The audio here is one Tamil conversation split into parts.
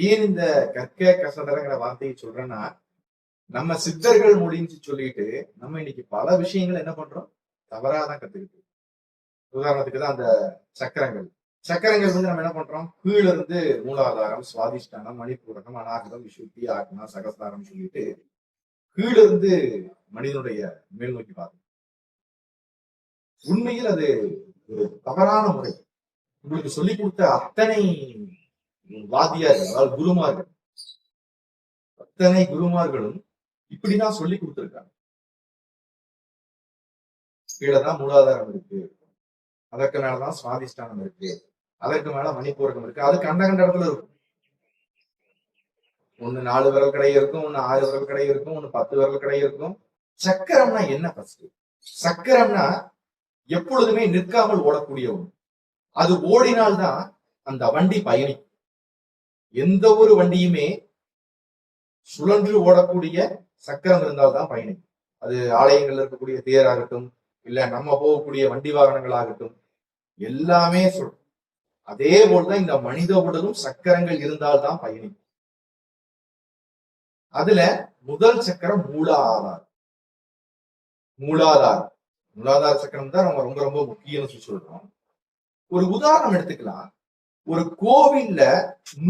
ஏன் இந்த கற்க கசடரங்கிற வார்த்தையை சொல்றேன்னா, நம்ம சித்தர்கள் முடிஞ்சு சொல்லிட்டு நம்ம இன்னைக்கு பல விஷயங்கள் என்ன பண்றோம், தவறாதான் கத்துக்கிட்டு. உதாரணத்துக்கு தான் அந்த சக்கரங்கள். சக்கரங்கள் வந்து நம்ம என்ன பண்றோம், கீழ இருந்து மூலாதாரம், சுவாதிஷ்டானம், மணிப்பூரகம், அநாகதம், விசுத்தி, ஆத்மா, சகஸ்தாரம் சொல்லிட்டு கீழ இருந்து மனிதனுடைய மேல் நோக்கி பார்க்கணும். உண்மையில் அது ஒரு தவறான முறை. உங்களுக்கு சொல்லிக் கொடுத்த அத்தனை வாத்தியார்கள், அதாவது குருமார்கள், அத்தனை குருமார்களும் இப்படிதான் சொல்லி கொடுத்திருக்காங்க. கீழதான் மூலாதாரம் இருக்கு, அதற்கு மேலதான் சுவாதிஷ்டானம் இருக்கு, அதற்கு மேல மணிப்பூரகம் இருக்கு. அது கண்ட கண்ட இடத்துல இருக்கும். ஒண்ணு 4 விரல் கடை இருக்கும், ஒண்ணு 6 விரல் கடை இருக்கும், ஒண்ணு 10 விரல் கடை இருக்கும். சக்கரம்னா என்ன? ஃபர்ஸ்ட் சக்கரம்னா எப்பொழுதுமே நிற்காமல் ஓடக்கூடிய ஒண்ணு. அது ஓடினால்தான் அந்த வண்டி பயணிக்கும். எந்த ஒரு வண்டியுமே சுழன்று ஓடக்கூடிய சக்கரம் இருந்தால்தான் பயணிக்கும். அது ஆலயங்கள்ல இருக்கக்கூடிய தேராகட்டும், இல்ல நம்ம போகக்கூடிய வண்டி வாகனங்களாகட்டும், எல்லாமே சொல்றோம். அதே போல்தான் இந்த மனித உடலும் சக்கரங்கள் இருந்தால்தான் பயணிக்கும். அதுல முதல் சக்கரம் மூலாதாரம். மூலாதார சக்கரம் தான் நம்ம ரொம்ப ரொம்ப முக்கியம் சொல்றோம். ஒரு உதாரணம் எடுத்துக்கலாம். ஒரு கோவில்ல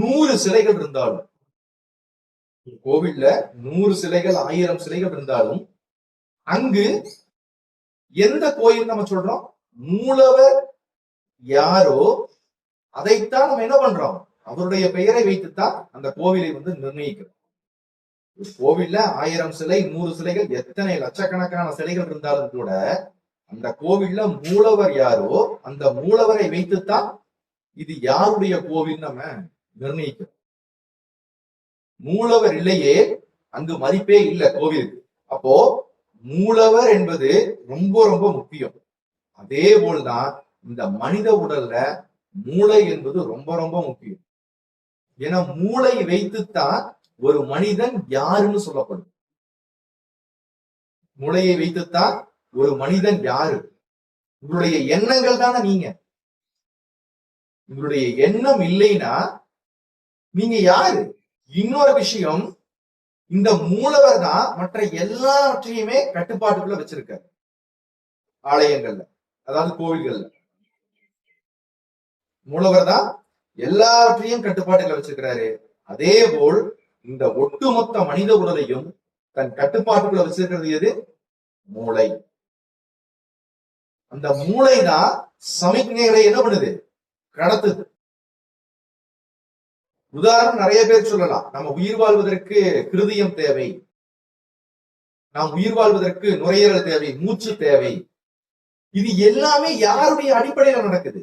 100 சிலைகள் இருந்தாலும், கோவில்ல 100 சிலைகள் 1000 சிலைகள் இருந்தாலும், அங்கு எந்த கோயில் நம்ம சொல்றோம், மூலவர் யாரோ அதைத்தான் நம்ம என்ன பண்றோம், அவருடைய பெயரை வைத்துத்தான் அந்த கோவிலை வந்து நிர்ணயிக்கிறோம். கோவில்ல 1000 சிலை 100 சிலைகள் எத்தனை லட்சக்கணக்கான சிலைகள் இருந்தாலும் கூட அந்த கோவில்ல மூலவர் யாரோ அந்த மூலவரை வைத்துத்தான் இது யாருடைய கோவில் நம்ம நிர்ணயிக்கிறோம். மூலவர் இல்லையே அங்கு மதிப்பே இல்லை கோவிலுக்கு. அப்போ மூலவர் என்பது ரொம்ப ரொம்ப முக்கியம். அதே போல்தான் இந்த மனித உடல்ல மூளை என்பது ரொம்ப ரொம்ப முக்கியம். ஏன்னா மூளை வைத்துத்தான் ஒரு மனிதன் யாருன்னு சொல்லப்படும். மூளையை வைத்துத்தான் ஒரு மனிதன் யாரு. உங்களுடைய எண்ணங்கள் தானே நீங்க. உங்களுடைய எண்ணம் இல்லைன்னா நீங்க யாரு? இன்னொரு விஷயம், இந்த மூலவர் தான் மற்ற எல்லாவற்றையுமே கட்டுப்பாட்டுக்குள்ள வச்சிருக்காரு. ஆலயங்கள்ல, அதாவது கோவில்கள்ல மூலவர் தான் எல்லாவற்றையும் கட்டுப்பாட்டுக்குள்ள வச்சிருக்கிறாரு. அதே போல் இந்த ஒட்டுமொத்த மனித உடலையும் தன் கட்டுப்பாட்டுக்குள்ள வச்சிருக்கிறது எது? மூளை. அந்த மூளை தான் சமிக்ஞைகளை என்ன பண்ணுது? கடத்துது. உதாரணம் நிறைய பேர் சொல்லலாம். நம்ம உயிர் வாழ்வதற்கு கிருதியம் தேவை, நாம் உயிர் வாழ்வதற்கு நுரையீரல் தேவை, மூச்சு தேவை. இது எல்லாமே யாருடைய அடிப்படையில நடக்குது?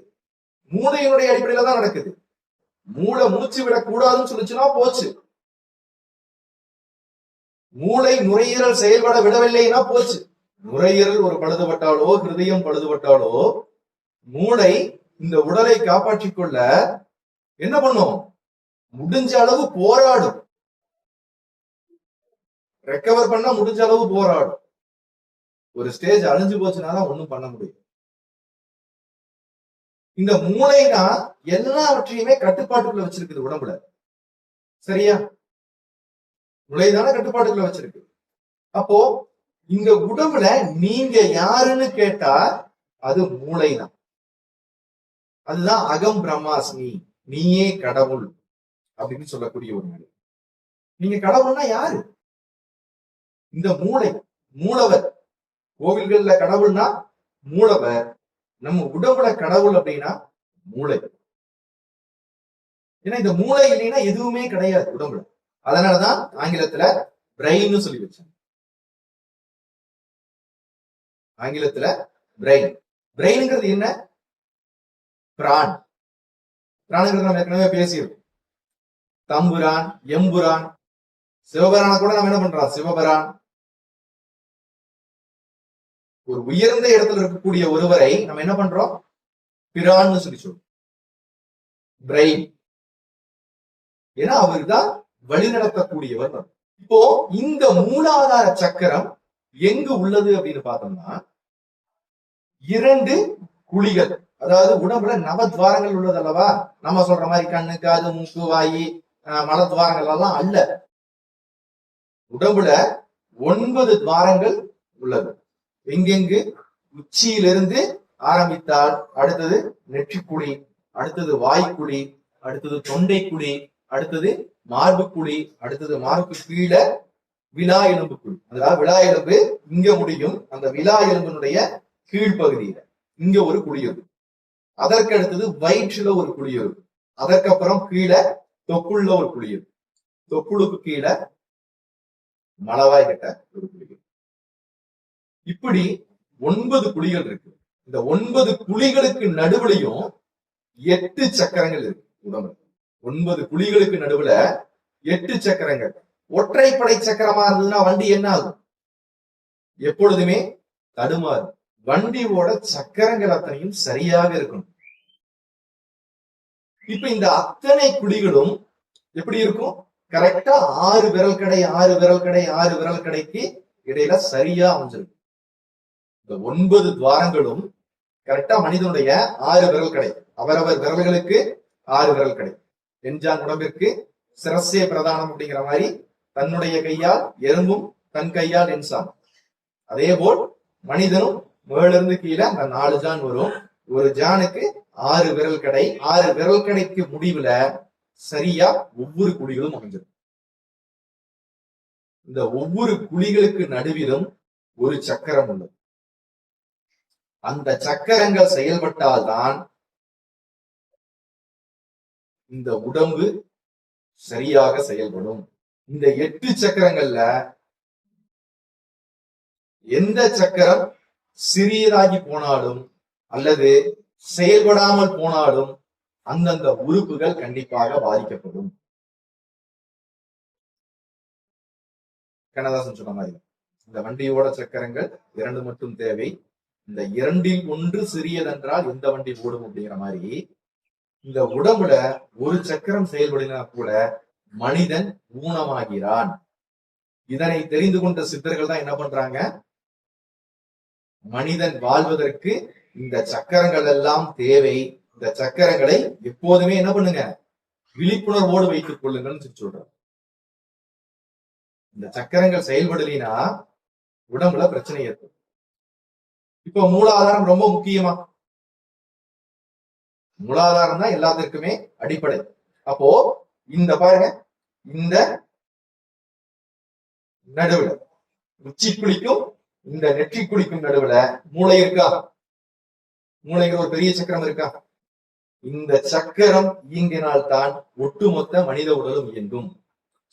மூளையினுடைய அடிப்படையில தான் நடக்குது. மூளை மூச்சு விடக்கூடாதுன்னு சொல்லிச்சுன்னா போச்சு. மூளை நுரையீரல் செயல்பட விடவில்லைன்னா போச்சு. நுரையீரல் ஒரு பழுதுபட்டாலோ, ஹிருதயம் பழுதுபட்டாலோ, மூளை இந்த உடலை காப்பாற்றிக் கொள்ள என்ன பண்ணும்? முடிஞ்ச அளவு போராடும். ரெக்கவர் பண்ண முடிஞ்ச அளவு போராடும். ஒரு ஸ்டேஜ் அழிஞ்சு போச்சுன்னா தான் ஒண்ணும் பண்ண முடியும். இந்த மூளை தான் எல்லாவற்றையுமே கட்டுப்பாட்டுக்குள்ள வச்சிருக்குது உடம்புல. சரியா? மூளைதான கட்டுப்பாட்டுக்குள்ள வச்சிருக்கு. அப்போ இந்த உடம்புல நீங்க யாருன்னு கேட்டா அது மூளைதான். அதுதான் அகம் பிரம்மாஸ்மி, நீயே கடவுள் அப்படின்னு சொல்லக்கூடிய ஒரு நிலை. நீங்க கடவுள்னா யாரு? இந்த மூளை, மூலவர். கோவில்கள்ல கடவுள்னா மூலவர். நம்ம உடம்புல கடவுள் அப்படின்னா மூளை. ஏன்னா இந்த மூளை இல்லைன்னா எதுவுமே கிடையாது உடம்புல. அதனாலதான் ஆங்கிலத்துல பிரெயின் சொல்லி வச்சாங்க. ஆங்கிலத்துல பிரெயின். பிரெயின்ங்கிறது என்ன? பிரான். பிராணுங்கிறது நம்ம ஏற்கனவே பேசியிருக்கோம். தம்புரான், எம்புரான், சிவபரான கூட நம்ம என்ன பண்றோம்? சிவபரான். ஒரு உயர்ந்த இடத்துல இருக்கக்கூடிய ஒருவரை நம்ம என்ன பண்றோம்? பிரான்னு சொல்லி சொல்றோம். பிரெயின். ஏன்னா அவர்தான் வழிநடத்தக்கூடியவர். இப்போ இந்த மூலாதார சக்கரம் எங்கு உள்ளது அப்படின்னு பார்த்தோம்னா, 2 குழிகள், அதாவது உடம்புல நவத்வாரங்கள் உள்ளது அல்லவா? நம்ம சொல்ற மாதிரி கண்ணு, காது, மூக்கு, வாயி, மலத்வாரங்கள் எல்லாம் அல்ல. உடம்புல 9 துவாரங்கள் உள்ளது. எங்கெங்கு உச்சியிலிருந்து ஆரம்பித்தால் அடுத்தது நெற்றிக்குழி, அடுத்தது வாய்க்குழி, அடுத்தது தொண்டைக்குழி, அடுத்தது மார்புக்குழி, அடுத்தது மார்புக்கு கீழே விலா எலும்பு குழி. அதாவது விலா எலும்பு இங்க முடியும். அந்த விலா எலும்பினுடைய கீழ்ப்பகுதியில இங்க ஒரு குழி இருக்கு. அதற்கு அடுத்தது வயிற்றுல ஒரு குழி இருக்கு. அதற்கப்புறம் கீழே தொப்புள்ள ஒரு குழி இருக்கு. தொப்புளுக்கு கீழே மலவாய் கிட்ட ஒரு குழி இருக்கு. இப்படி 9 குழிகள் இருக்கு. இந்த 9 குழிகளுக்கு நடுவுலையும் 8 சக்கரங்கள் இருக்கு உடம்புல. 9 குழிகளுக்கு நடுவுல 8 சக்கரங்கள். ஒற்றைப்படை சக்கரமா இருந்ததுன்னா வண்டி என்ன ஆகும்? எப்பொழுதுமே தடுமாறும். வண்டியோட சக்கரங்கள் அத்தனையும் சரியாக இருக்கணும். இப்ப இந்த அத்தனை குழிகளும் எப்படி இருக்கும்? கரெக்டா 6 விரல் கடை 6 விரல் கடை 6 விரல் கடைக்கு இடையில சரியா அமைஞ்சிருக்கு. இந்த 9 துவாரங்களும் கரெக்டா மனிதனுடைய 6 விரல் கடை, அவரவர் விரல்களுக்கு 6 விரல் கடை. என்ஜான் உடம்பிற்கு சிரசே பிரதானம் அப்படிங்கிற மாதிரி தன்னுடைய கையால் எறும்பும் தன் கையால் என்சான். அதே போல் மனிதனும் மேலிருந்து கீழே அந்த 4 ஜான் வரும். ஒரு ஜானுக்கு 6 விரல் கடை. 6 விரல் கடைக்கு முடிவுல சரியா ஒவ்வொரு குழிகளும் அமைஞ்சிடும். இந்த ஒவ்வொரு குழிகளுக்கு நடுவிலும் ஒரு சக்கரம் உள்ளது. அந்த சக்கரங்கள் செயல்பட்டால்தான் இந்த உடம்பு சரியாக செயல்படும். இந்த 8 சக்கரங்கள்ல எந்த சக்கரம் சிறியதாகி போனாலும் அல்லது செயல்படாமல் போனாலும் அந்தந்த உறுப்புகள் கண்டிப்பாக பாதிக்கப்படும். கண்ணதாசன் சொன்ன மாதிரி இந்த வண்டியோட சக்கரங்கள் 2 மட்டும் தேவை. இந்த 2இல் 1 சிறியதென்றால் எந்த வண்டி ஓடும் அப்படிங்கிற மாதிரி இந்த உடம்புல ஒரு சக்கரம் செயல்படினா கூட மனிதன் ஊனமாகிறான். இதனை தெரிந்து கொண்ட சித்தர்கள் தான் என்ன பண்றாங்க? மனிதன் வாழ்வதற்கு இந்த சக்கரங்கள் எல்லாம் தேவை. இந்த சக்கரங்களை எப்போதுமே என்ன பண்ணுங்க? விழிப்புணர்வோடு வைத்துக் கொள்ளுங்கள்னு சொல்றாங்க. இந்த சக்கரங்கள் செயல்படலினா உடம்புல பிரச்சனை ஏற்படும். இப்போ மூலாதாரம் ரொம்ப முக்கியமா? மூலாதாரம் தான் எல்லாத்திற்குமே அடிப்படை. அப்போ இந்த பாருங்க, இந்த நடுவுல உச்சி குழிக்கும் இந்த நெற்றி குழிக்கும் நடுவுல மூளை இருக்கா? மூளைங்கிற ஒரு பெரிய சக்கரம் இருக்கா? இந்த சக்கரம் இயங்கினால்தான் ஒட்டுமொத்த மனித உடலும் இயங்கும்.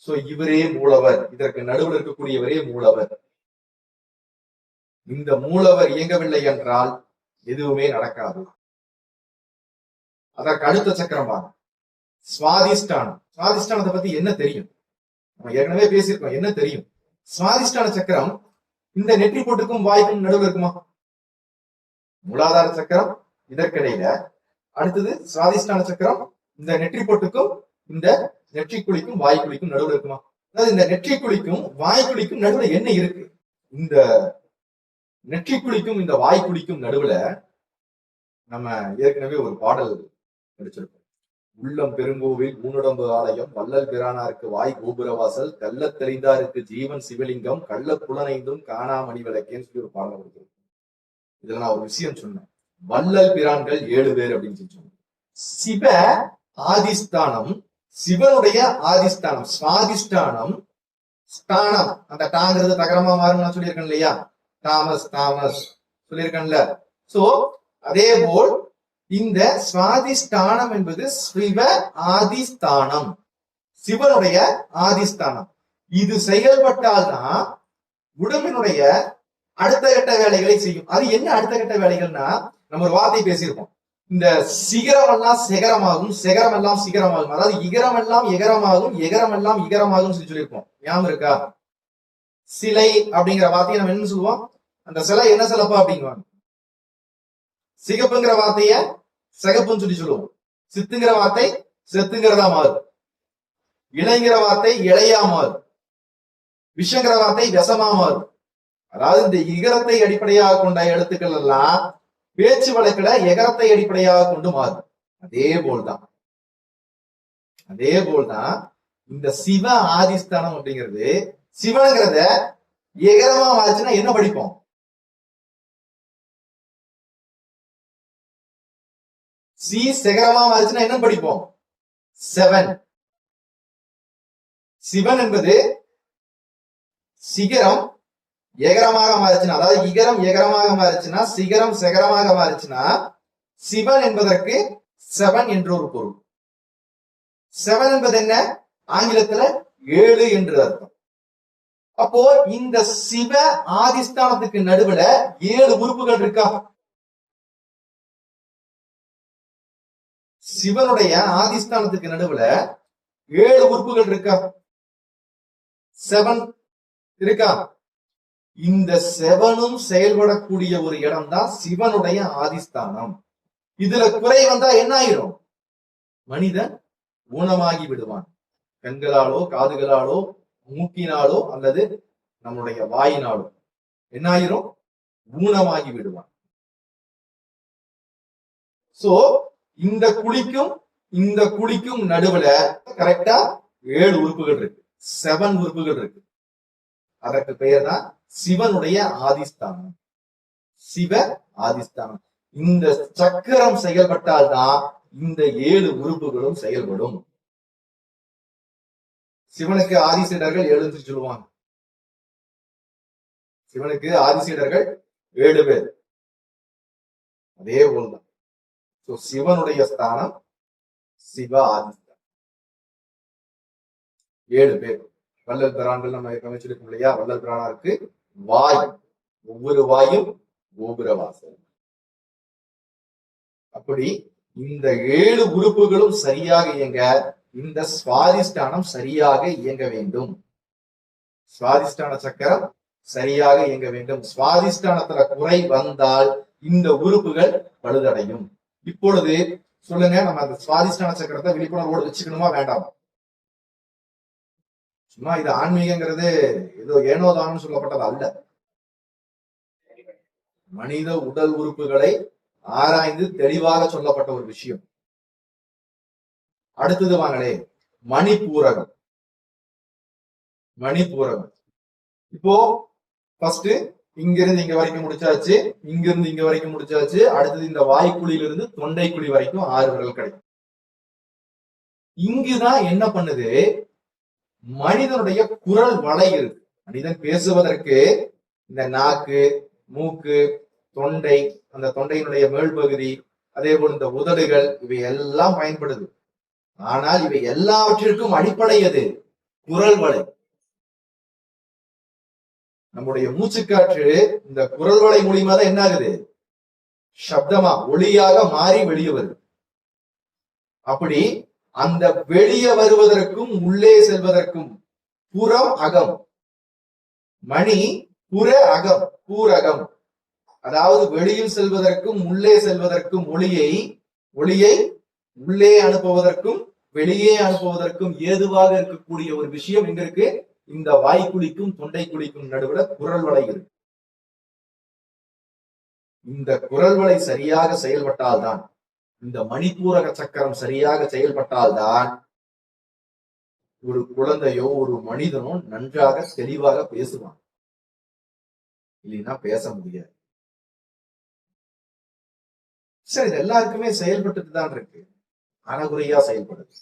சோ இவரே மூலவர். இதற்கு நடுவில் இருக்கக்கூடியவரே மூலவர். இந்த மூலவர் இயங்கவில்லை என்றால் எதுவுமே நடக்காது. அதற்கு அடுத்த சக்கரம் பாருங்க, சுவாதிஷ்டானம். சுவாதிஷ்டானத்தை பத்தி என்ன தெரியும்? நம்ம ஏற்கனவே பேசியிருக்கோம். என்ன தெரியும்? சுவாதிஷ்டான சக்கரம் இந்த நெற்றி போட்டுக்கும் வாய்க்கும் நடுவில் இருக்குமா? மூலாதார சக்கரம் இதற்கிடையில, அடுத்தது சுவாதிஷ்டான சக்கரம் இந்த நெற்றி போட்டுக்கும் இந்த நெற்றி குழிக்கும் வாய்க்குழிக்கும் நடுவில் இருக்குமா? அதாவது இந்த நெற்றி குழிக்கும் வாய்க்குழிக்கும் நடுவுல என்ன இருக்கு? இந்த நெற்றி குழிக்கும் இந்த வாய்க்குழிக்கும் நடுவுல நம்ம ஏற்கனவே ஒரு பாடல் படிச்சிருக்கோம். உள்ளம் பெருங்கோவில் ஊனுடம்பு ஆலயம் வள்ளல் பிரானாருக்கு வாய் கோபுரவாசல் கள்ள தெளிந்தாருக்கு ஜீவன் சிவலிங்கம் கள்ள புலனைந்தும் காணாமணி விளக்கேன்னு சொல்லி ஒரு பாடல் கொடுத்திருக்கோம். இதுல நான் ஒரு விஷயம் சொன்னேன். வள்ளல் பிரான்கள் 7 பேர் அப்படின்னு சொல்லி சொன்னேன். சிவ ஆதிஸ்தானம், சிவனுடைய ஆதிஸ்தானம், சுவாதிஷ்டானம், ஸ்தானம், அந்த டாங்கிறது தகரமா மாறும் நான் சொல்லியிருக்கேன் இல்லையா? Thomas Thomas சொல்லியிருக்கேன்ல. சோ அதே போல் இந்த சுவாதிஷ்டானம் என்பது சிவ ஆதிஸ்தானம், சிவனுடைய ஆதிஸ்தானம். இது செயல்பட்டால்தான் உடம்பினுடைய அடுத்த கட்ட வேலைகளை செய்யும். அது என்ன அடுத்த கட்ட வேலைகள்னா, நம்ம ஒரு வார்த்தை பேசியிருக்கோம். இந்த சிகரம் எல்லாம் சிகரமாகும், சிகரம் எல்லாம் சிகரமாகும். அதாவது இகரம் எல்லாம் எகரமாகும், எகரம் எல்லாம் இகரமாகும் சொல்லியிருக்கோம். ஞாபகம் இருக்கா? சிலை அப்படிங்கிற வார்த்தையை நம்ம என்ன சொல்லுவோம்? அந்த சிலை என்ன சிலப்பா அப்படிங்குவாங்க. சிகப்புங்கிற வார்த்தைய சிகப்புன்னு சொல்லி சொல்லுவோம். சித்துங்கிற வார்த்தை செத்துங்கிறதா மாறும். இளைங்கிற வார்த்தை இளையா மாறும். விஷங்கிற வார்த்தை விஷமா மாறும். அதாவது இந்த இகரத்தை அடிப்படையாக கொண்ட எழுத்துக்கள் எல்லாம் பேச்சு வழக்குல எகரத்தை அடிப்படையாக கொண்டு மாறும். அதே போல்தான் இந்த சிவ ஆதிஸ்தானம் அப்படிங்கிறது சிவனுங்கிறத எகரமா மாறிச்சுன்னா என்ன படிப்போம்? சி செகரமா மாறிச்சுன்னா என்ன படிப்போம்? செவன். சிவன் என்பது சிகரம் எகரமாக மாறிச்சுன்னா, அதாவது இகரம் எகரமாக மாறிச்சுன்னா, சிகரம் செகரமாக மாறிச்சுன்னா சிவன் என்பதற்கு செவன் என்ற ஒரு பொருள். செவன் என்பது என்ன? ஆங்கிலத்துல 7 என்று அர்த்தம். அப்போ இந்த சிவ ஆதிஸ்தானத்துக்கு நடுவுல 7 உறுப்புகள் இருக்கா? சிவனுடைய ஆதிஸ்தானத்துக்கு நடுவுல 7 உறுப்புகள் இருக்கா? 7 இருக்கா? இந்த 7ம் செயல்படக்கூடிய ஒரு இடம் தான் சிவனுடைய ஆதிஸ்தானம். இதுல குறை வந்தா என்ன ஆயிரும்? மனிதன் ஊனமாகி விடுவான். கண்களாலோ காதுகளாலோ மூக்கினாலோ அல்லது நம்முடைய வாயினாலோ என்ன ஆயிரும்? ஊனமாகி விடுவான். சோ இந்த குழிக்கும் நடுவுல கரெக்டா 7 உறுப்புகள் இருக்கு, 7 உறுப்புகள் இருக்கு. அதற்கு பெயர் தான் சிவனுடைய ஆதிஸ்தானம். சிவ ஆதிஸ்தானம். இந்த சக்கரம் செயல்பட்டால்தான் இந்த 7 உறுப்புகளும் செயல்படும். சிவனுக்கு ஆதிசீடர்கள் 7 சொல்லுவாங்க. சிவனுக்கு ஆதிசீடர்கள் 7 பேர். அதே போல்தான் சிவனுடைய ஸ்தானம் சிவ ஆதிஸ்தானம். 7 பேர். வள்ளல் பிரான்கள் நம்ம கவனிச்சிருக்கோம் இல்லையா? வள்ளல் பிரானாருக்கு வாய், ஒவ்வொரு வாயும் கோபுர வாசல். அப்படி இந்த 7 உறுப்புகளும் சரியாக இயங்க இந்த சுவாதிஷ்டானம் சரியாக இயங்க வேண்டும். சுவாதிஷ்டான சக்கரம் சரியாக இயங்க வேண்டும். சுவாதிஷ்டானத்துல குறை வந்தால் இந்த உறுப்புகள் பழுதடையும். இப்பொழுது சொல்லுங்க, நம்ம அந்த சுவாதிஷ்டான சக்கரத்தை விழிப்புணர்வோடு வச்சுக்கணுமா வேண்டாமா? சும்மா இது ஆன்மீகங்கிறது ஏதோ ஏனோதானம் சொல்லப்பட்டது அல்ல. மனித உடல் உறுப்புகளை ஆராய்ந்து தெளிவாக சொல்லப்பட்ட ஒரு விஷயம். அடுத்தது வாங்களே, மணிப்பூரகம். மணிப்பூரகம் இப்போ ஃபர்ஸ்ட் இங்கிருந்து இங்க வரைக்கும் முடிச்சாச்சு, இங்கிருந்து இங்க வரைக்கும் முடிச்சாச்சு. அடுத்தது இந்த வாய்க்குழியிலிருந்து தொண்டைக்குழி வரைக்கும் 6 விரல் கிடைக்கும். இங்குதான் என்ன பண்ணுது? மனிதனுடைய குரல் வளை இருக்கு. மனிதன் பேசுவதற்கு இந்த நாக்கு, மூக்கு, தொண்டை, அந்த தொண்டையினுடைய மேல் பகுதி, அதே போல் இந்த உதடுகள், இவை எல்லாம் பயன்படுது. ஆனால் இவை எல்லாவற்றிற்கும் அடிப்படை எது? குரல் வளை. நம்முடைய மூச்சுக்காற்று இந்த குரல் வளை மூலியமா தான் என்ன ஆகுது? சப்தமா ஒளியாக மாறி வெளியே வருது. அப்படி அந்த வெளியே வருவதற்கும் உள்ளே செல்வதற்கும் புறம் அகம். மணி புற அகம், பூரகம். அதாவது வெளியில் செல்வதற்கும் உள்ளே செல்வதற்கும் ஒளியை உள்ளே அனுப்புவதற்கும் வெளியே அனுப்புவதற்கும் ஏதுவாக இருக்கக்கூடிய ஒரு விஷயம் எங்க இருக்கு? இந்த வாய்க்குழிக்கும் தொண்டைக்குழிக்கும் நடுவுல குரல் வளை இருக்கு. இந்த குரல் வளை சரியாக செயல்பட்டால்தான், இந்த மணிப்பூரக சக்கரம் சரியாக செயல்பட்டால்தான் ஒரு குழந்தையோ ஒரு மனிதனோ நன்றாக தெளிவாக பேசுவான். இல்லைன்னா பேச முடியாது. சரி, இது எல்லாருக்குமே செயல்பட்டு தான் இருக்கு, அறகுறையா செயல்படுது.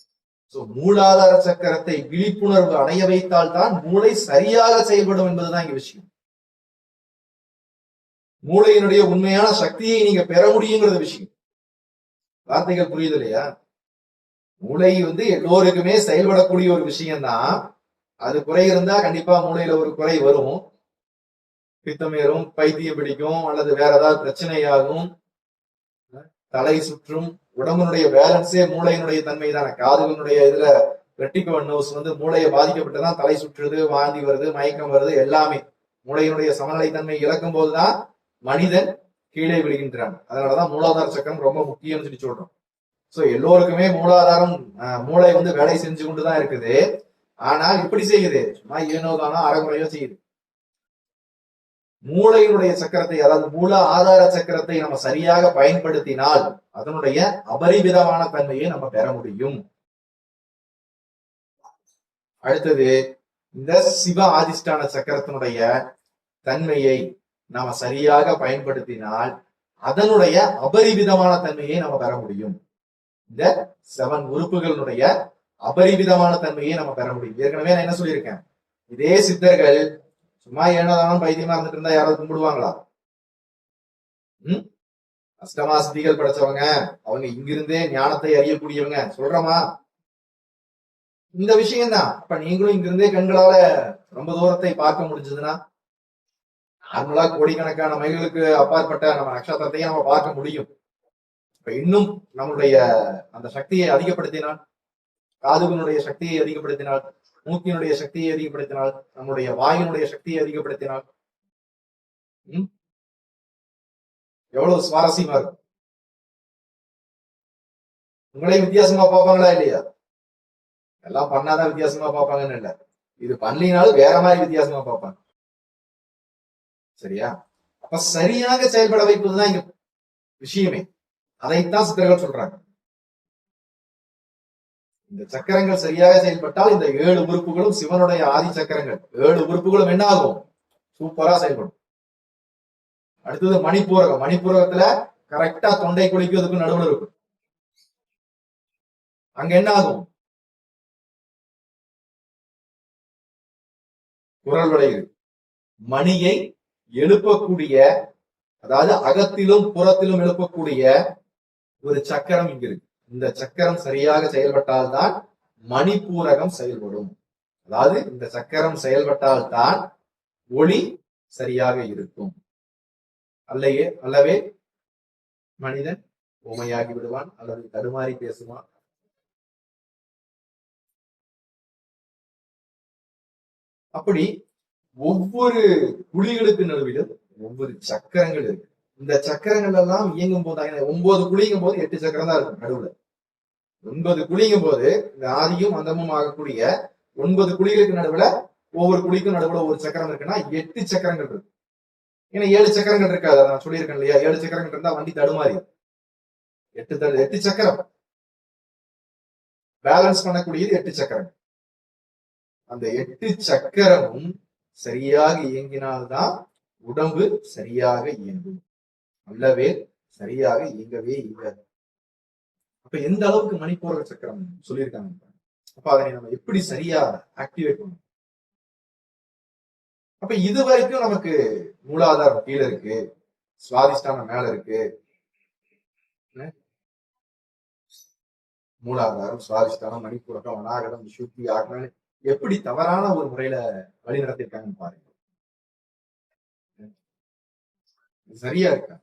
மூலாதார சக்கரத்தை விழிப்புணர்வு அடைய வைத்தால் தான் மூளை சரியாக செயல்படும் என்பதுதான் இங்க விஷயம். மூளையினுடைய உண்மையான சக்தியை நீங்க பெற முடியுங்கிறது விஷயம். வார்த்தைகள் புரியுது இல்லையா? மூளை எல்லோருக்குமே செயல்படக்கூடிய ஒரு விஷயம்தான். அது குறை இருந்தா கண்டிப்பா மூளையில ஒரு குறை வரும். பித்தமேறும், பைத்தியம் பிடிக்கும், அல்லது வேற ஏதாவது பிரச்சனையாகும், தலை சுற்றும். உடம்புனுடைய பேலன்ஸே மூளையினுடைய தன்மை தானே. காதுகளுடைய இதுல வெர்டிகோ நர்வ்ஸ் மூளையை பாதிக்கப்பட்டுதான் தலை சுற்றுறது, வாந்தி வருது, மயக்கம் வருது. எல்லாமே மூளையினுடைய சமநிலை தன்மை இழக்கும் போதுதான் மனிதன் கீழே விடுகின்றான். அதனாலதான் மூலாதார சக்கரம் ரொம்ப முக்கியம்னு சொல்லி சொல்றோம். எல்லோருக்குமே மூலாதாரம், மூளை வேலை செஞ்சு கொண்டுதான் இருக்குது. ஆனால் இப்படி செய்யுது, சும்மா ஏனோதானோ அறகுறையோ செய்யுது. மூளையினுடைய சக்கரத்தை, அதாவது மூல ஆதார சக்கரத்தை நம்ம சரியாக பயன்படுத்தினால் அதனுடைய அபரிமிதமான தன்மையை நம்ம பெற முடியும். அடுத்தது இந்த சிவ ஆதிஷ்டான சக்கரத்தினுடைய தன்மையை நாம சரியாக பயன்படுத்தினால் அதனுடைய அபரிவிதமான தன்மையை நம்ம பெற முடியும். இந்த 7 உறுப்புகளுடைய அபரிவிதமான தன்மையை நம்ம பெற முடியும். ஏற்கனவே நான் என்ன சொல்லியிருக்கேன், இதே சித்தர்கள் சும்மா ஏனோதானும் பைத்தியமா இருந்துட்டு இருந்தா யாராவது கும்பிடுவாங்களா? அஷ்டமா சித்திகள் படைச்சவங்க, அவங்க இங்கிருந்தே ஞானத்தை அறியக்கூடியவங்க சொல்றமா இந்த விஷயம்தான். அப்ப நீங்களும் இங்கிருந்தே கண்களால ரொம்ப தூரத்தை பார்க்க முடிஞ்சதுன்னா, நார்மலா கோடிக்கணக்கான மைல்களுக்கு அப்பாற்பட்ட நம்ம நட்சத்திரத்தையும் நம்ம பார்க்க முடியும். இப்ப இன்னும் நம்மளுடைய அந்த சக்தியை அதிகப்படுத்தினால், காதுகளுடைய சக்தியை அதிகப்படுத்தினால், மூக்கினுடைய சக்தியை அதிகப்படுத்தினால், நம்முடைய வாயினுடைய சக்தியை அதிகப்படுத்தினால் எவ்வளவு சுவாரஸ்யமா இருக்கும். உங்களையும் வித்தியாசமா பார்ப்பாங்களா இல்லையா? எல்லாம் பண்ணாதான் வித்தியாசமா பார்ப்பாங்கன்னு இல்ல, இது பண்ணலினாலும் வேற மாதிரி வித்தியாசமா பார்ப்பாங்க. சரியா? அப்ப சரியாக செயல்பட வைப்பதுதான் இங்க விஷயமே. அதைத்தான் சித்தர்கள் சொல்றாங்க. இந்த சக்கரங்கள் சரியாக செயல்பட்டால் இந்த 7 உறுப்புகளும் சிவனுடைய ஆதி சக்கரங்கள் 7 உறுப்புகளும் என்ன ஆகும்? சூப்பரா செயல்படும். அடுத்தது மணிப்பூரகம். மணிப்பூரகத்துல கரெக்டா தொண்டை குழிக்கு அதுக்கு நடுவில் இருக்கும். அங்க என்ன ஆகும்? குரல் வளையுது. மணியை எழுப்பக்கூடிய, அதாவது அகத்திலும் புறத்திலும் எழுப்பக்கூடிய ஒரு சக்கரம் இங்க இருக்கு. இந்த சக்கரம் சரியாக செயல்பட்டால்தான் மணிப்பூரகம் செயல்படும். அதாவது இந்த சக்கரம் செயல்பட்டால்தான் ஒளி சரியாக இருக்கும். அல்லவே மனிதன் ஊமையாகி விடுவான் அல்லது தடுமாறி பேசுவான். அப்படி ஒவ்வொரு குழிகளுக்கு நடுவிலும் ஒவ்வொரு சக்கரங்கள் இருக்கு. இந்த சக்கரங்கள் எல்லாம் இயங்கும் போது 9 குழிங்கும் போது 8 சக்கரம் தான் இருக்கும் நடுவுல. 9 குழிங்கும் போது இந்த ஆதியும் அந்தமும் ஆகக்கூடிய 9 குழிகளுக்கு நடுவுல ஒவ்வொரு குழிக்கும் நடுவுல ஒரு சக்கரம் இருக்குன்னா 8 சக்கரங்கள் இருக்கு. ஏன்னா 7 சக்கரங்கள் இருக்காது. நான் சொல்லியிருக்கேன் இல்லையா, 7 சக்கரங்கள் இருந்தா வண்டி தடுமாறி. 8 சக்கரம் பேலன்ஸ் பண்ணக்கூடியது 8 சக்கரங்கள். அந்த 8 சக்கரமும் சரியாக இயங்கினால்தான் உடம்பு சரியாக இயங்கும். அல்லவே சரியாக இயங்கவே இல்லை. அப்ப எந்த அளவுக்கு மணிப்பூரக சக்கரம் சொல்லியிருக்காங்க. அப்ப அதனை நம்ம எப்படி சரியா ஆக்டிவேட் பண்ணணும்? அப்ப இது வரைக்கும் நமக்கு மூலாதாரம் கீழே இருக்கு, சுவாதிஷ்டானம் மேல இருக்கு. மூலாதாரம், சுவாதிஷ்டானம், மணிப்பூரகம், அநாகதம், சுத்தி, ஆக்னான் எப்படி தவறான ஒரு முறையில வழி நடத்திருக்காங்கன்னு பாருங்க. சரியா இருக்கா?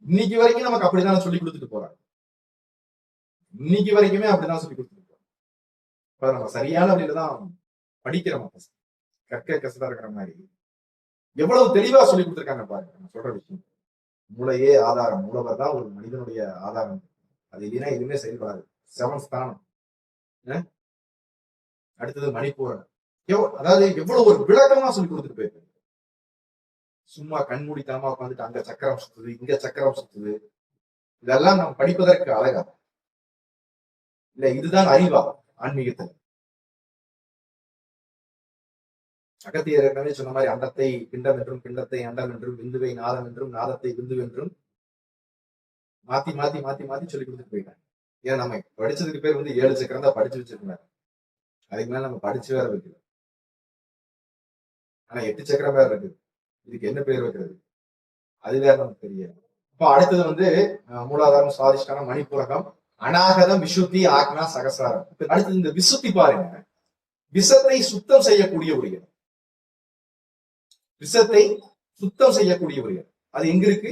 இன்னைக்கு வரைக்கும் நமக்கு அப்படிதான் சொல்லி கொடுத்துட்டு போறாங்க. இன்னைக்கு வரைக்குமே அப்படிதான் சொல்லி கொடுத்துட்டு போறாங்க. இப்ப நம்ம சரியான வழியில தான் படிக்கிறோம். கற்க கசதா இருக்கிற மாதிரி எவ்வளவு தெளிவா சொல்லி கொடுத்துருக்காங்க பாருங்க. நம்ம சொல்ற விஷயம், மூளையே ஆதாரம், மூலவர் தான் ஒரு மனிதனுடைய ஆதாரம். அது இல்லைன்னா எதுவுமே செயல்படாது. 7 ஸ்தானம். அடுத்தது மணிப்பூரகம். அதாவது எவ்வளவு ஒரு விளக்கமா சொல்லி கொடுத்துட்டு போயிருக்கு. சும்மா கண்மூடித்தனமா உட்காந்துட்டு அங்க சக்கரம் சுத்துது, இங்க சக்கரம் சுத்துது, இதெல்லாம் நம்ம படிப்பதற்கு அழகா இல்ல? இதுதான் அறிவா ஆன்மீகத்தில்? அகத்தியர் ஏற்கனவே சொன்ன மாதிரி அண்டத்தை பிண்டம் என்றும், பிண்டத்தை அண்டம் என்றும், விந்துவை நாதம் என்றும், நாதத்தை விந்து என்றும் மாத்தி மாத்தி மாத்தி மாத்தி சொல்லி கொடுத்துட்டு போயிட்டாங்க. ஏன் நம்ம படிச்சதுக்கு பேர் 7 சக்கரம் தான் படிச்சு வச்சிருக்காங்க. அதுக்கு மேல நம்ம படிச்சு வேற வைக்கல. ஆனா 8 சக்கரம் வேற இருக்கு. இதுக்கு என்ன பேர் வைக்கிறது அது வேற நமக்கு தெரியாது. இப்ப அடுத்தது மூலாதாரம், சுவாதிஷ்டானம், மணிப்பூரகம், அநாகதம், விசுத்தி, ஆக்னா, சகசாரம். அடுத்தது இந்த விசுத்தி பாருங்க. விஷத்தை சுத்தம் செய்யக்கூடிய ஒரு இடம். விஷத்தை சுத்தம் செய்யக்கூடிய ஒரு இடம். அது எங்க இருக்கு?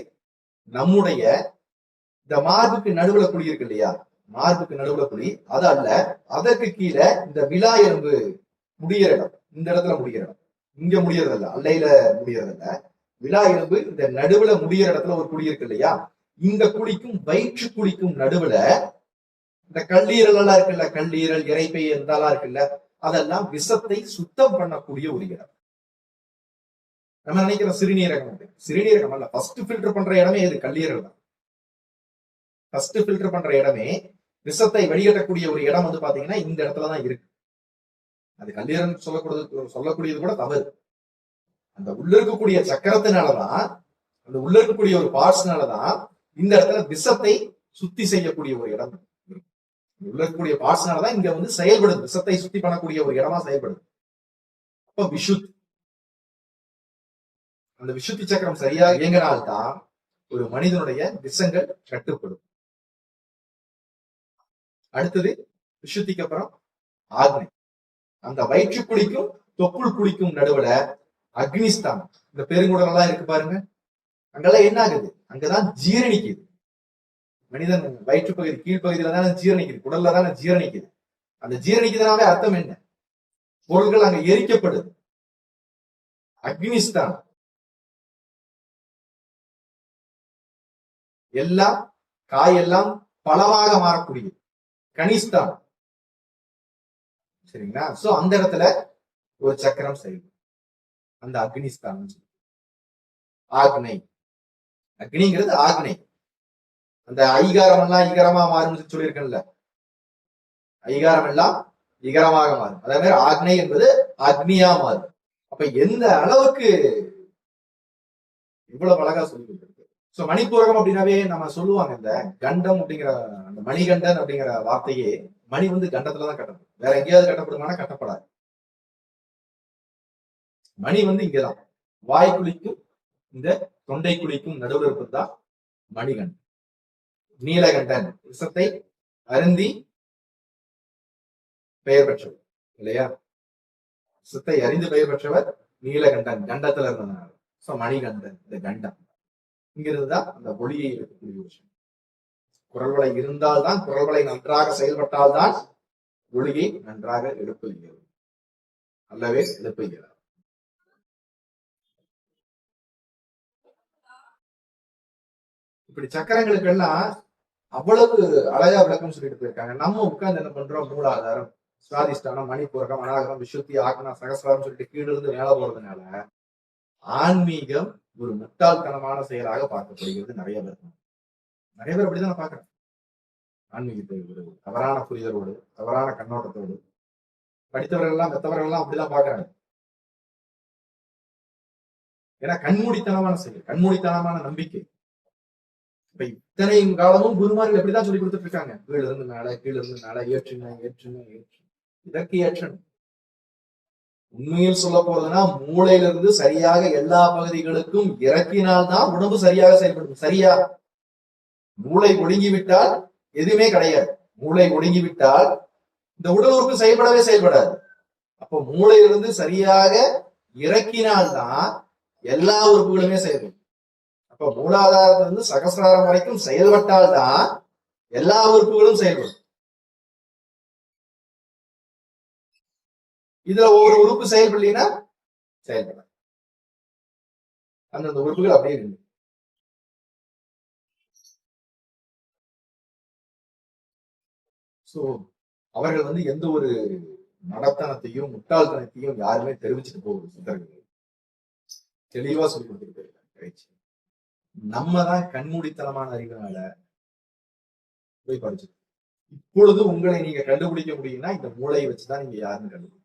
நம்முடைய இந்த மார்புக்கு நடுவுல குழி இருக்கு இல்லையா, மார்புக்கு நடுவுல குழி, அது அல்ல, அதற்கு கீழே இந்த விலா எலும்பு முடிகிற இடம், இந்த இடத்துல முடிகிற இடம். இங்க முடியறதில்ல, அல்லையில முடியறதில்ல, விலா எலும்பு இந்த நடுவுல முடிகிற இடத்துல ஒரு குழி இருக்கு இல்லையா, இந்த குழிக்கும் வயிற்று குழிக்கும் நடுவுல இந்த கல்லீரல் எல்லாம் இருக்குல்ல, கல்லீரல், இறைப்பை இதெல்லாம் இருக்குல்ல, அதெல்லாம் விஷத்தை சுத்தம் பண்ணக்கூடிய ஒரு இடம். நம்ம நினைக்கிற சிறுநீரகம், சிறுநீரகம் அல்ல. ஃபர்ஸ்ட் ஃபில்டர் பண்ற இடமே இது கல்லீரல் தான். ஃபர்ஸ்ட் ஃபில்டர் பண்ற இடமே விஷத்தை வடிகட்டக்கூடிய ஒரு இடம் வந்து பாத்தீங்கன்னா இந்த இடத்துலதான் இருக்கு. அது கல்லீரல் சொல்லக்கூடியது கூட தவறு. அந்த உள்ள இருக்கக்கூடிய சக்கரத்தினாலதான், அந்த உள்ள இருக்கக்கூடிய ஒரு பார்ட்ஸ்னாலதான் இந்த இடத்துல விஷத்தை சுத்தி செய்யக்கூடிய ஒரு இடம் இருக்கு. உள்ள இருக்கக்கூடிய பார்ட்ஸ்னாலதான் இங்க வந்து செயல்படுது, விஷத்தை சுத்தி பண்ணக்கூடிய ஒரு இடமா செயல்படுது. அப்ப விஷுத், அந்த விஷுத்தி சக்கரம் சரியாக இயங்கினால்தான் ஒரு மனிதனுடைய விஷங்கள் கட்டுப்படும். அடுத்தது விஷுத்திக்கு அப்புறம் ஆக்னை. அந்த வயிற்று குழிக்கும் தொப்புள் குழிக்கும் நடுவுல அக்னிஸ்தானம், இந்த பெருங்குடல் எல்லாம் இருக்கு பாருங்க, அங்கெல்லாம் என்ன ஆகுது? அங்கதான் ஜீரணிக்குது. மனிதன் வயிற்று பகுதி கீழ்ப்பகுதியில தானே ஜீரணிக்குது, குடல்ல தானே ஜீரணிக்குது. அந்த ஜீரணிக்குதுனாவே அர்த்தம் என்ன? பொருள்கள் அங்க எரிக்கப்படுது. அக்னிஸ்தானம் எல்லாம் காயெல்லாம் பலமாக மாறக்கூடிய கனிஸ்தானம். சரிங்களா? சோ அந்த இடத்துல ஒரு சக்கரம் செயல்படும், அந்த அக்னிஸ்தானம். ஆக்னை, அக்னிங்கிறது ஆக்னை. அந்த ஐகாரம் எல்லாம் இகரமா மாறும் சொல்லியிருக்கேன்ல, ஐகாரம் எல்லாம் இகரமாக மாறும். அதே மாதிரி ஆக்னை என்பது அக்னியா மாறும். அப்ப எந்த அளவுக்கு இவ்வளவு அழகா சொல்லி கொடுத்திருக்கு. சோ மணிப்பூரகம் அப்படின்னாவே நம்ம சொல்லுவாங்க, இந்த கண்டம் அப்படிங்கிற அந்த மணிகண்டன் அப்படிங்கிற வார்த்தையே, மணி வந்து கண்டத்துலதான் கட்டப்படும், வேற எங்கேயாவது கட்டப்படுமானா கட்டப்படாது. மணி வந்து இங்கதான் வாய் குழிக்கும் இந்த தொண்டை குழிக்கும் நடுவில் இருப்பதுதான் மணிகண்டன். நீலகண்டன் விஷத்தை அருந்தி பெயர் பெற்றவர் இல்லையா? விஷத்தை அறிந்து பெயர் பெற்றவர் நீலகண்டன், கண்டத்துல இருந்ததுனால. சோ மணிகண்டன், இந்த கண்டம் இங்கிருந்துதான் அந்த ஒளியை இருக்கக்கூடிய விஷயம். குரல்வளை இருந்தால்தான், குரல்வளை நன்றாக செயல்பட்டால்தான் ஒளியை நன்றாக எழுப்புகிறது, அல்லவே எழுப்புகிறார். இப்படி சக்கரங்களுக்கு எல்லாம் அவ்வளவு அழகா விளக்கம் சொல்லிட்டு போயிருக்காங்க. நம்ம உட்கார்ந்து என்ன பண்றோம்? மூலாதாரம், சுவாதிஷ்டானம், மணிப்பூரகம், அநாகரம், விசுத்தி, ஆக்னா, சகசிரம் சொல்லிட்டு கீழே இருந்து மேல போறதுனால ஆன்மீகம் ஒரு முட்டாள்தனமான செயலாக பார்க்கப்படுகிறது. நிறைய பேர் அப்படிதான் நான் பாக்குறேன். ஆன்மீகத்தை ஒரு தவறான புரிதலோடு, தவறான கண்ணோட்டத்தோடு படித்தவர்கள் எல்லாம், மற்றவர்கள் எல்லாம் அப்படிதான் பாக்குறாங்க. ஏன்னா கண்மூடித்தனமான செயல், கண்மூடித்தனமான நம்பிக்கை. இப்ப இத்தனை காலமும் குருமார்கள் எப்படிதான் சொல்லி கொடுத்துட்டு இருக்காங்க, கீழ இருந்து மேல, கீழ இருந்து மேல, ஏற்றுங்க ஏற்றுங்க ஏற்று, இதற்கு ஏற்றணும். உண்மையில் சொல்ல போறதுன்னா, மூளையிலிருந்து சரியாக எல்லா பகுதிகளுக்கும் இறக்கினால்தான் உடம்பு சரியாக செயல்படும். சரியா? மூளை ஒடுங்கிவிட்டால் எதுவுமே கிடையாது. மூளை ஒடுங்கிவிட்டால் இந்த உடல் உறுப்பு செயல்படாது. அப்ப மூளையிலிருந்து சரியாக இறக்கினால்தான் எல்லா உறுப்புகளுமே செயல்படும். அப்ப மூலாதாரத்திலிருந்து சகசிராரம் வரைக்கும் செயல்பட்டால்தான் எல்லா உறுப்புகளும் செயல்படும். இதுல ஒவ்வொரு உறுப்பு செயல்படலைன்னா செயல்பட அந்தந்த உறுப்புகள் அப்படியே இருக்கு. சோ அவர்கள் வந்து எந்த ஒரு நடத்தனத்தையும் முட்டாள்தனத்தையும் யாருமே தெரிவிச்சுட்டு போகுது சித்தர்கள் தெளிவா சொல்லி கொடுத்துருக்கு. நம்ம தான் கண்மூடித்தனமான அறிவினால போய் படிச்சு. இப்பொழுது உங்களை நீங்க கண்டுபிடிக்க முடியும்னா இந்த மூளையை வச்சுதான் நீங்க யாருன்னு கண்டுபிடிக்கணும்.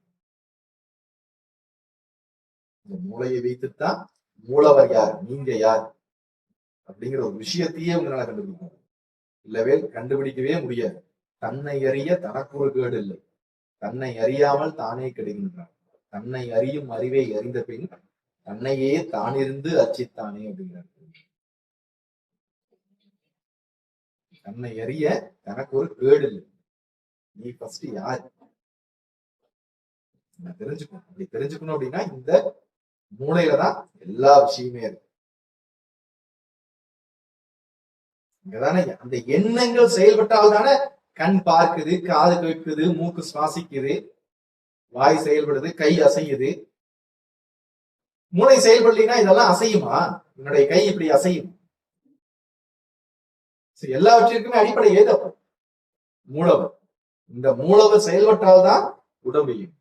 இந்த மூளையை வைத்துத்தான் மூலவர் யார், நீங்க யார் அப்படிங்கிற ஒரு விஷயத்தையே உங்களால கண்டுபிடிக்கணும். இல்லவே கண்டுபிடிக்கவே முடியாது. தன்னை அறிய தனக்கு ஒரு கேடு இல்லை, தன்னை அறியாமல் தானே கெடுகின்றான். தன்னை அறியும் அறிவை அறிந்த பின் தன்னையே தானிருந்து அச்சித்தானே அப்படிங்கிறார். தன்னை அறிய தனக்கு ஒரு கேடு இல்லை. நீ ஃபர்ஸ்ட் யார் தெரிஞ்சுக்கணும். அப்படி தெரிஞ்சுக்கணும் அப்படின்னா இந்த மூளையில தான் எல்லா விஷயமே இருக்கு. இங்கதானே அந்த எண்ணங்கள் செயல்பட்டால் தானே கண் பார்க்குது, காது கேட்குது, மூக்கு சுவாசிக்குது, வாய் செயல்படுது, கை அசையுது. மூளை செயல்படலைன்னா இதெல்லாம் அசையுமா? என்னுடைய கை இப்படி அசையும். எல்லாவற்றிற்குமே அடிப்படை ஏதோ மூலவர். இந்த மூலவர் செயல்பட்டால்தான் உடம்பையும்